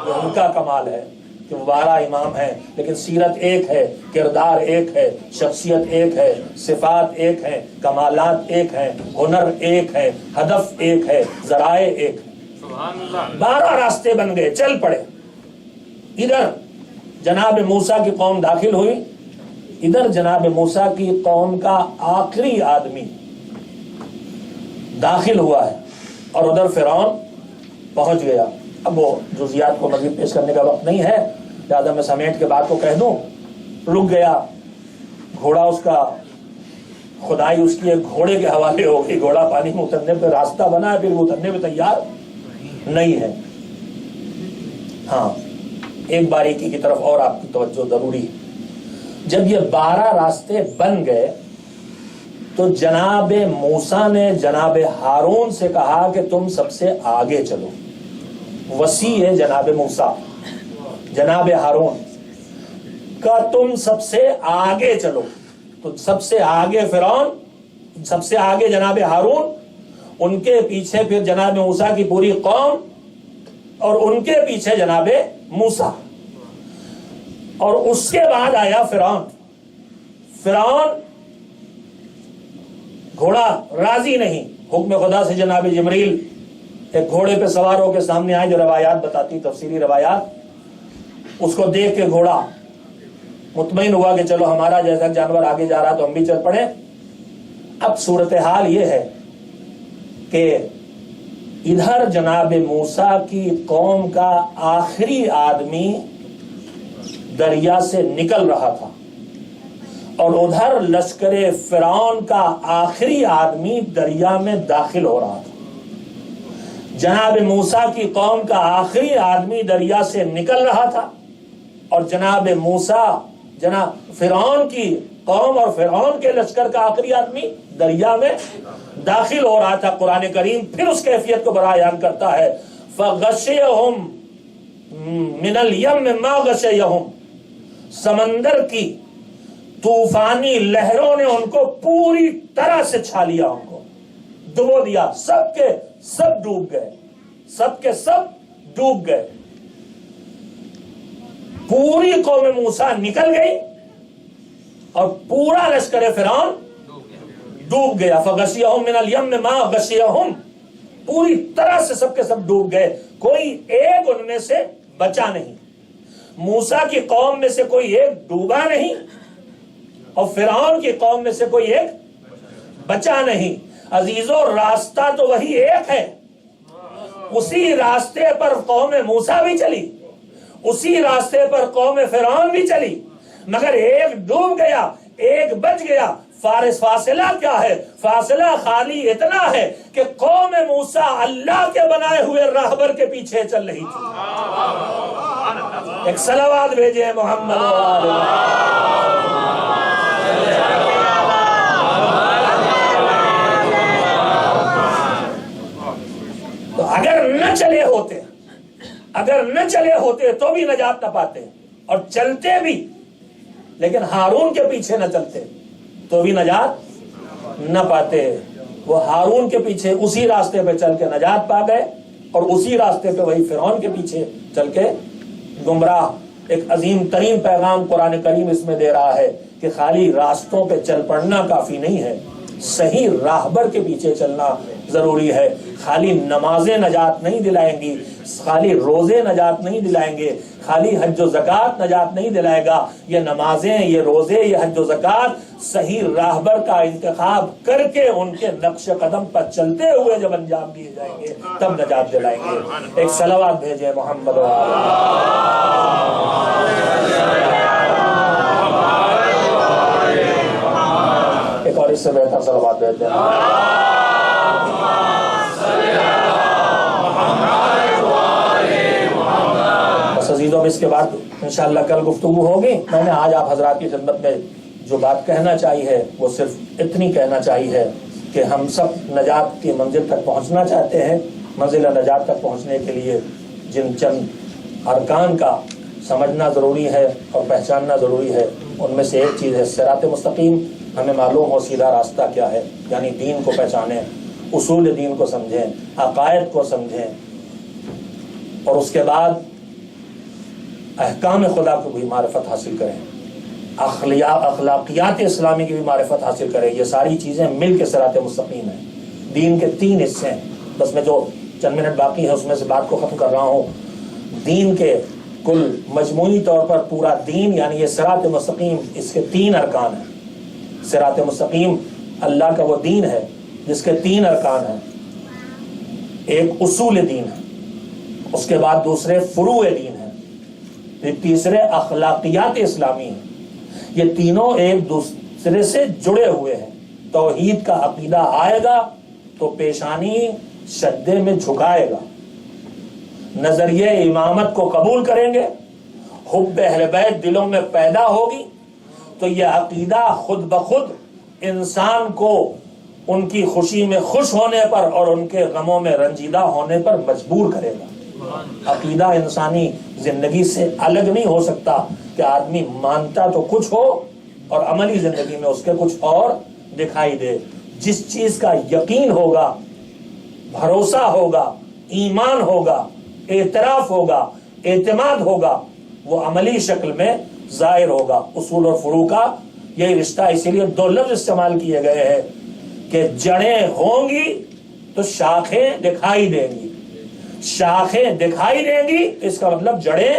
یہ ان کا کمال ہے کہ وہ 12 امام ہیں لیکن سیرت ایک ہے, کردار ایک ہے, شخصیت ایک ہے, صفات ایک ہیں, کمالات ایک ہیں, ہنر ایک ہے, ہدف ایک ہے, ذرائع ایک ہے. 12 راستے بن گئے, چل پڑے. ادھر جناب موسیٰ کی قوم داخل ہوئی, ادھر جناب موسیٰ کی قوم کا آخری آدمی داخل ہوا ہے, اور ادھر فرعون پہنچ گیا. اب وہ جزیات کو مزید پیش کرنے کا وقت نہیں ہے, لہٰذا میں سمیٹ کے بات کو کہہ دوں. رک گیا, گھوڑا اس کا خدائی اس کی ایک گھوڑے کے حوالے ہو گئی. گھوڑا پانی میں اترنے پہ راستہ بنا ہے, پھر وہ اترنے پہ تیار نہیں ہے. ہاں, ایک باریکی کی طرف اور آپ کی توجہ ضروری. جب یہ 12 راستے بن گئے تو جناب موسیٰ نے جناب ہارون سے کہا کہ تم سب سے آگے چلو. وسیع ہے جناب موسیٰ, جناب ہارون کا تم سب سے آگے چلو. تو سب سے آگے فرعون, سب سے آگے جناب ہارون, ان کے پیچھے پھر جناب موسیٰ کی پوری قوم, اور ان کے پیچھے جناب موسیٰ, اور اس کے بعد آیا فرعون. فرعون گھوڑا راضی نہیں, حکم خدا سے جناب جبریل ایک گھوڑے پہ سوار ہو کے سامنے آئے, جو روایات بتاتی, تفسیری روایات. اس کو دیکھ کے گھوڑا مطمئن ہوا کہ چلو ہمارا جیسا جانور آگے جا رہا تو ہم بھی چل پڑے. اب صورتحال یہ ہے کہ ادھر جناب موسیٰ کی قوم کا آخری آدمی دریا سے نکل رہا تھا, اور ادھر لشکر فرعون کا آخری آدمی دریا میں داخل ہو رہا تھا. جناب موسیٰ کی قوم کا آخری آدمی دریا سے نکل رہا تھا, اور جناب موسیٰ جناب فرعون کی قوم اور فرعون کے لشکر کا آخری آدمی دریا میں داخل ہو رہا تھا. قرآن کریم پھر اس کیفیت کو بیان کرتا ہے, فَغَشِيَهُمْ مِنَ الْيَمِّ مَا غَشِيَهُمْ. سمندر کی طوفانی لہروں نے ان کو پوری طرح سے چھا لیا, ان کو ڈبو دیا. سب کے سب ڈوب گئے, سب کے سب ڈوب گئے. پوری قوم موسیٰ نکل گئی اور پورا لشکر فرعون ڈوب گیا. فَغَشِيَهُمْ مِنَ الْيَمِّ مَا غَشِيَهُمْ. پوری طرح سے سب کے سب ڈوب گئے, کوئی ایک ان میں سے بچا نہیں. موسیٰ کی قوم میں سے کوئی ایک ڈوبا نہیں, اور فرعون کی قوم میں سے کوئی ایک بچا نہیں. عزیزو, راستہ تو وہی ایک ہے, اسی راستے پر قوم موسیٰ بھی چلی, اسی راستے پر قوم فرعون بھی چلی, مگر ایک ڈوب گیا, ایک بچ گیا. فاصلہ کیا ہے؟ فاصلہ خالی اتنا ہے کہ قوم موسیٰ اللہ کے بنائے ہوئے راہبر کے پیچھے چل رہی تھی. ایک صلوات بھیجے محمد تو اگر نہ چلے ہوتے تو بھی نجات نہ پاتے, اور چلتے بھی لیکن ہارون کے پیچھے نہ چلتے تو بھی نجات نہ پاتے. وہ ہارون کے پیچھے اسی راستے پہ چل کے نجات پا گئے, اور اسی راستے پہ وہی فرعون کے پیچھے چل کے گمراہ. ایک عظیم ترین پیغام قرآن کریم اس میں دے رہا ہے کہ خالی راستوں پہ چل پڑنا کافی نہیں ہے, صحیح راہبر کے پیچھے چلنا ضروری ہے. خالی نمازیں نجات نہیں دلائیں گی, خالی روزے نجات نہیں دلائیں گے, خالی حج و زکوٰۃ نجات نہیں دلائے گا. یہ نمازیں, یہ روزے, یہ حج و زکوٰۃ صحیح راہبر کا انتخاب کر کے ان کے نقش قدم پر چلتے ہوئے جب انجام دیے جائیں گے تب نجات دلائیں گے. ایک صلوات بھیجیں محمد و ایک اور اس سے بہتر صلوات بھیجیں. عزیزوں, اس کے بعد انشاءاللہ کل گفتگو ہوگی. میں نے آج آپ حضرات کی خدمت میں جو بات کہنا چاہیے ہے وہ صرف اتنی کہنا چاہیے کہ ہم سب نجات کی منزل تک پہنچنا چاہتے ہیں. منزل نجات تک پہنچنے کے لیے جن چند ارکان کا سمجھنا ضروری ہے اور پہچاننا ضروری ہے, ان میں سے ایک چیز ہے صراط مستقیم. ہمیں معلوم ہو سیدھا راستہ کیا ہے, یعنی دین کو پہچانیں, اصول دین کو سمجھیں, عقائد کو سمجھیں, اور اس کے بعد احکام خدا کو بھی معرفت حاصل کریں, اخلاقیات اسلامی کی بھی معرفت حاصل کریں. یہ ساری چیزیں مل کے صراط مستقیم ہیں. دین کے 3 حصے ہیں. بس میں جو چند منٹ باقی ہے اس میں سے بات کو ختم کر رہا ہوں. دین کے کل مجموعی طور پر پورا دین یعنی یہ صراط مستقیم, اس کے 3 ارکان ہیں. صراط مستقیم اللہ کا وہ دین ہے جس کے 3 ارکان ہیں. ایک اصول دین ہے, اس کے بعد دوسرے فروع دین ہے, پھر تیسرے اخلاقیات اسلامی ہیں. یہ تینوں ایک دوسرے سے جڑے ہوئے ہیں. توحید کا عقیدہ آئے گا تو پیشانی شدے میں جھکائے گا, نظریہ امامت کو قبول کریں گے, حب اہل بیت دلوں میں پیدا ہوگی تو یہ عقیدہ خود بخود انسان کو ان کی خوشی میں خوش ہونے پر اور ان کے غموں میں رنجیدہ ہونے پر مجبور کرے گا. عقیدہ انسانی زندگی سے الگ نہیں ہو سکتا کہ آدمی مانتا تو کچھ ہو اور عملی زندگی میں اس کے کچھ اور دکھائی دے. جس چیز کا یقین ہوگا, بھروسہ ہوگا, ایمان ہوگا, اعتراف ہوگا, اعتماد ہوگا, وہ عملی شکل میں ظاہر ہوگا. اصول اور فروع کا یہی رشتہ, اسی لیے 2 لفظ استعمال کیے گئے ہیں کہ جڑیں ہوں گی تو شاخیں دکھائی دیں گی. شاخیں دکھائی دیں گی اس کا مطلب جڑیں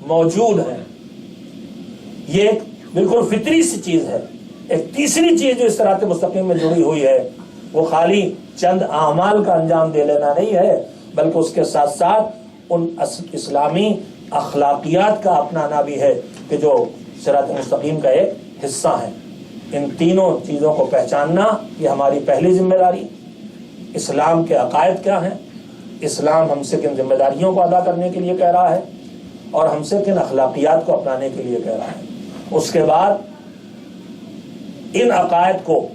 موجود ہیں. یہ ایک بالکل فطری سی چیز ہے. ایک تیسری چیز جو اس صراط مستقیم میں جڑی ہوئی ہے وہ خالی چند اعمال کا انجام دے لینا نہیں ہے, بلکہ اس کے ساتھ ساتھ ان اسلامی اخلاقیات کا اپنانا بھی ہے کہ جو صراط مستقیم کا ایک حصہ ہیں. ان تینوں چیزوں کو پہچاننا یہ ہماری پہلی ذمہ داری. اسلام کے عقائد کیا ہیں, اسلام ہم سے کن ذمہ داریوں کو ادا کرنے کے لیے کہہ رہا ہے اور ہم سے کن اخلاقیات کو اپنانے کے لیے کہہ رہا ہے. اس کے بعد ان عقائد کو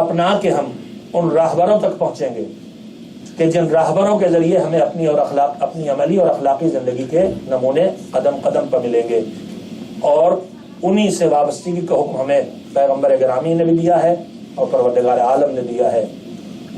اپنا کے ہم ان راہبروں تک پہنچیں گے کہ جن راہبروں کے ذریعے ہمیں اپنی عملی اور اخلاقی زندگی کے نمونے قدم قدم پر ملیں گے. اور انہی سے وابستگی کا حکم ہمیں پیغمبر گرامی نے بھی دیا ہے اور پروردگار عالم نے دیا ہے.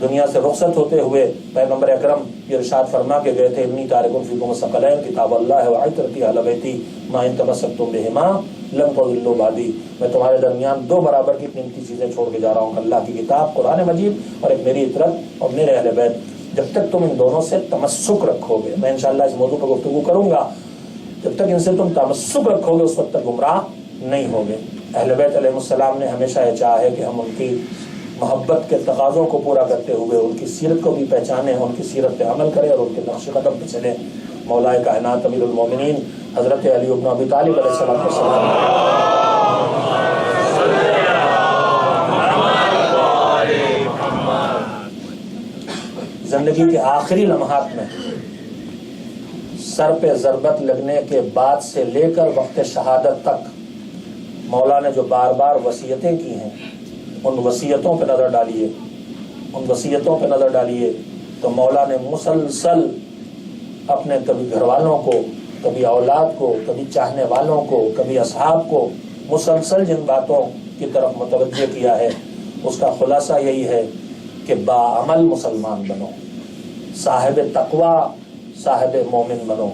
دنیا سے رخصت ہوتے ہوئے پیغمبر اکرم یہ ارشاد فرما کے گئے تھے, انی تارک فیکم الثقلین کتاب اللہ و عترتی اہل بیتی ما ان تمسکتم بہما لن تضلوا بعدی. میں تمہارے درمیان 2 برابر کی قیمتی چیزیں چھوڑ کے جا رہا ہوں, اللہ کی کتاب قرآن مجید اور ایک میری اطرت اور میرے اہل بیت. جب تک تم ان دونوں سے تمسک رکھو گے, میں انشاءاللہ اس موضوع پر گفتگو کروں گا, جب تک ان سے تم تمسک رکھو گے اس وقت تک گمراہ نہیں ہوگے. اہل بیت علیہ السلام نے ہمیشہ یہ چاہا ہے کہ ہم ان کی محبت کے تقاضوں کو پورا کرتے ہوئے ان کی سیرت کو بھی پہچانیں, ان کی سیرت پہ عمل کریں اور ان کے نقش قدم پہ چلیں. مولائے کائنات امیر المومنین حضرت علی بن ابی طالب علیہ السلام زندگی کے آخری لمحات میں سر پہ ضربت لگنے کے بعد سے لے کر وقت شہادت تک مولا نے جو بار بار وصیتیں کی ہیں ان وصیتوں پہ نظر ڈالیے, ان وصیتوں پہ نظر ڈالیے تو مولا نے مسلسل اپنے کبھی گھر والوں کو, کبھی اولاد کو, کبھی چاہنے والوں کو, کبھی اصحاب کو مسلسل جن باتوں کی طرف متوجہ کیا ہے اس کا خلاصہ یہی ہے کہ باعمل مسلمان بنو, صاحب تقوی, صاحب مومن بنو,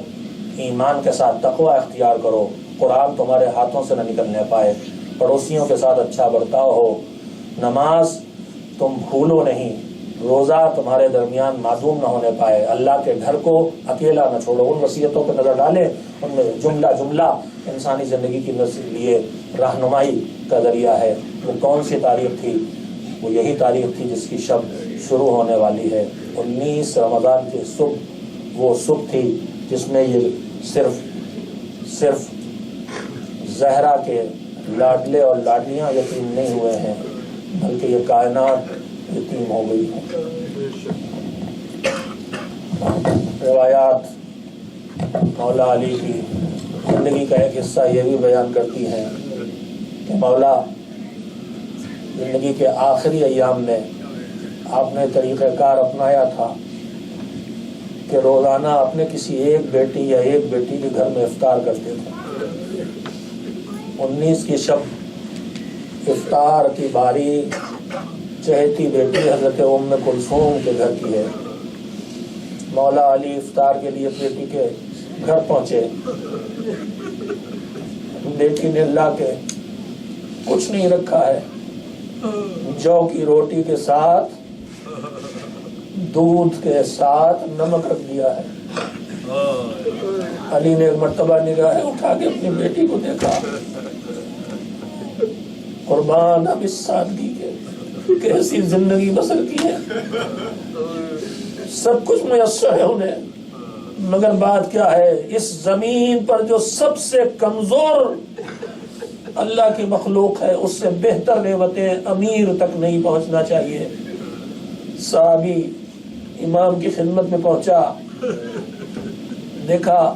ایمان کے ساتھ تقوی اختیار کرو, قرآن تمہارے ہاتھوں سے نہ نکلنے پائے, پڑوسیوں کے ساتھ اچھا برتاؤ ہو, نماز تم بھولو نہیں, روزہ تمہارے درمیان معدوم نہ ہونے پائے، اللہ کے گھر کو اکیلا نہ چھوڑو۔ ان وصیتوں پہ نظر ڈالیں، ان میں جملہ جملہ انسانی زندگی کی لیے رہنمائی کا ذریعہ ہے۔ وہ کون سی تاریخ تھی؟ وہ یہی تاریخ تھی جس کی شب شروع ہونے والی ہے۔ 19 رمضان کی صبح وہ صبح تھی جس میں یہ صرف زہرا کے لاڈلے اور لاڈلیاں یتیم نہیں ہوئے ہیں، بلکہ یہ کائنات یتیم ہو گئی ہے۔ روایات مولا علی کی زندگی کا ایک حصہ یہ بھی بیان کرتی ہیں کہ مولا زندگی کے آخری ایام میں آپ نے طریقہ کار اپنایا تھا کہ روزانہ اپنے کسی ایک بیٹی یا ایک بیٹی کے گھر میں افطار کرتے تھے۔ 19 کی شب افطار کی باری چہتی بیٹی حضرت ام کلثوم کے گھر کی ہے۔ مولا علی افطار کے لیے بیٹی کے گھر پہنچے، بیٹی نے لا کے کچھ نہیں رکھا ہے، جو کی روٹی کے ساتھ دودھ کے ساتھ نمک رکھ دیا ہے۔ علی نے ایک مرتبہ نگاہیں اٹھا کے اپنی بیٹی کو دیکھا، قربان اب اس سادگی کے کیسی زندگی بسر کی ہے، سب کچھ میسر ہے انہیں، مگر بات کیا ہے، اس زمین پر جو سب سے کمزور اللہ کی مخلوق ہے اس سے بہتر نعمتیں امیر تک نہیں پہنچنا چاہیے۔ صحابی امام کی خدمت میں پہنچا، دیکھا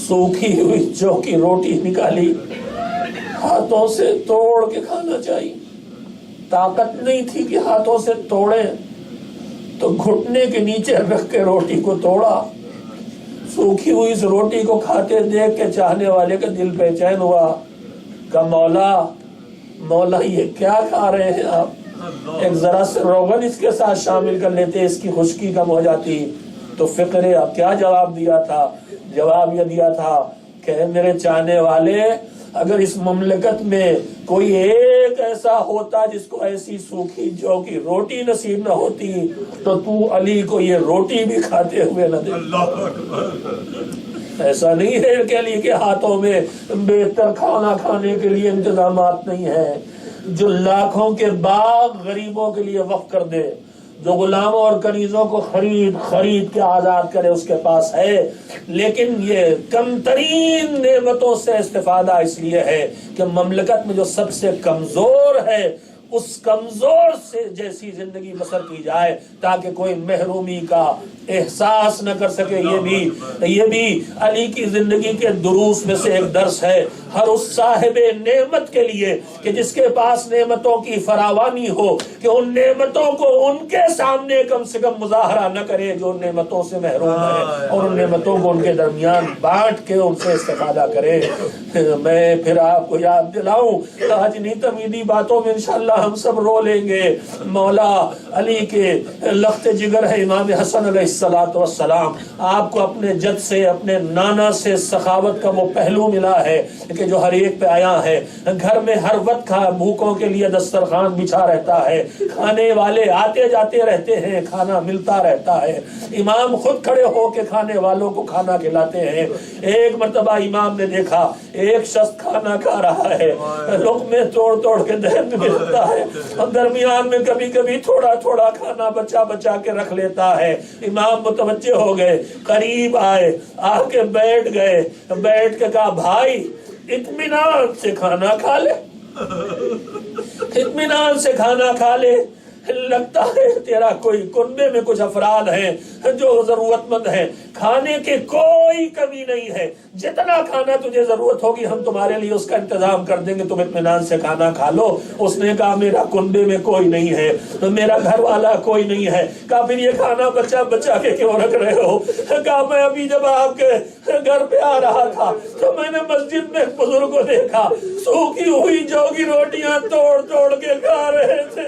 سوکھی ہوئی جو کی روٹی نکالی، ہاتھوں سے توڑ کے کھانا چاہیے، طاقت نہیں تھی کہ ہاتھوں سے توڑے تو گھٹنے کے نیچے رکھ کے روٹی کو توڑا۔ سوکھی ہوئی اس روٹی کو کھاتے دیکھ کے چاہنے والے کا دل بے چین ہوا، کہ مولا یہ کیا کھا رہے ہیں آپ؟ ایک ذرا سے روغن اس کے ساتھ شامل کر لیتے، اس کی خشکی کم ہو جاتی۔ تو فقرے اب کیا جواب دیا تھا؟ جواب یہ دیا تھا کہ میرے چاہنے والے، اگر اس مملکت میں کوئی ایک ایسا ہوتا جس کو ایسی سوکھی جو کی روٹی نصیب نہ ہوتی تو علی کو یہ روٹی بھی کھاتے ہوئے نہ دیکھ۔ ایسا نہیں ہے کہ علی کے ہاتھوں میں بہتر کھانا کھانے کے لیے انتظامات نہیں ہیں، جو لاکھوں کے باغ غریبوں کے لیے وقف کر دے، جو غلاموں اور کنیزوں کو خرید کے آزاد کرے، اس کے پاس ہے۔ لیکن یہ کم ترین نعمتوں سے استفادہ اس لیے ہے کہ مملکت میں جو سب سے کمزور ہے اس کمزور سے جیسی زندگی بسر کی جائے تاکہ کوئی محرومی کا احساس نہ کر سکے۔ یہ بھی علی کی زندگی کے دروس میں سے ایک درس ہے، ہر اس صاحب نعمت کے لیے کہ جس کے پاس نعمتوں کی فراوانی ہو کہ ان نعمتوں کو ان کے سامنے کم سے کم مظاہرہ نہ کرے جو ان نعمتوں سے محروم ہے، اور ان نعمتوں کو ان کے درمیان بانٹ کے ان سے استفادہ کرے۔ میں پھر آپ کو یاد دلاؤں، آج نہیں تمیدی باتوں میں انشاءاللہ ہم سب رو لیں گے۔ مولا علی کے لخت جگر ہے امام حسن علیہ السلام، آپ کو اپنے جد سے، اپنے نانا سے سخاوت کا وہ پہلو ملا ہے کہ جو ہر ایک پہ آیا ہے۔ گھر میں ہر وقت بھوکوں کے لیے دسترخوان بچھا رہتا ہے، کھانے والے آتے جاتے رہتے ہیں، کھانا ملتا رہتا ہے، امام خود کھڑے ہو کے کھانے والوں کو کھانا کھلاتے ہیں۔ ایک مرتبہ امام نے دیکھا ایک شخص کھانا کھا رہا ہے، لقمے توڑ کے دہن میں رکھتا ہے، اور درمیان میں کبھی کبھی تھوڑا تھوڑا کھانا بچا کے رکھ لیتا ہے۔ امام متوجہ ہو گئے، قریب آئے، آ کے بیٹھ گئے، بیٹھ کے کہا بھائی اطمینان سے کھانا کھا لے، اطمینان سے کھانا کھا لے، لگتا ہے تیرا کوئی کنبے میں کچھ افراد ہیں جو ضرورت مند ہیں، کھانے کی کوئی کمی نہیں ہے، جتنا کھانا تجھے ضرورت ہوگی ہم تمہارے لیے اس کا انتظام کر دیں گے، تم اطمینان سے کھانا کھا لو۔ اس نے کہا میرا کنبے میں کوئی نہیں ہے، میرا گھر والا کوئی نہیں ہے۔ کہا پھر یہ کھانا بچا کے کیوں رکھ رہے ہو؟ کہا میں ابھی جب آپ کے گھر پہ آ رہا تھا تو میں نے مسجد میں ایک بزرگ کو دیکھا، سوکھی ہوئی جو کی روٹیاں توڑ کے کھا رہے تھے،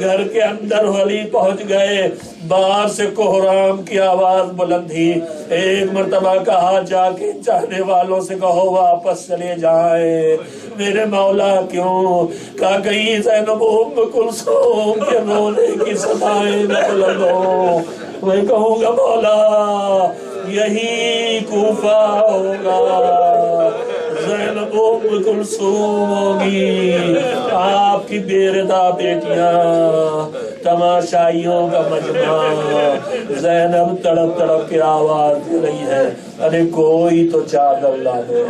گھر کے اندر ولی پہنچ گئے، باہر سے کوہرام کی آواز بلند تھی۔ ایک مرتبہ کہا جا کے چاہنے والوں سے کہو واپس چلے جائیں۔ میرے مولا کیوں؟ کہا کہیں زینب ام کلثوم کے رونے کی صدائیں نہ بلند ہوں۔ میں کہوں گا مولا یہی کوفہ ہوگا، زینب ام کلثوم ہوگی، آپ کی بے رضا بیٹیاں، تماشائیوں کا مجمع۔ زینب تڑپ تڑپ کے آواز دے رہی ہے، ارے کوئی تو چادر لا دے۔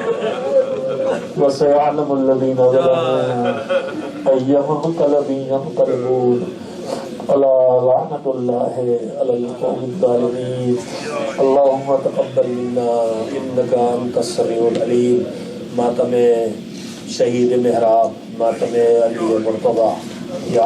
وَسَيَعْلَمُ الَّذِينَ ظَلَمُوا أَيَّ مُنقَلَبٍ يَنقَلِبُونَ أَلَا لَعْنَةُ اللَّهِ عَلَى الْقَوْمِ الظَّالِمِينَ اللهم تقبل منا إنك أنت السميع العليم۔ ماتم شہید محراب، ماتم علی مرتضیٰ۔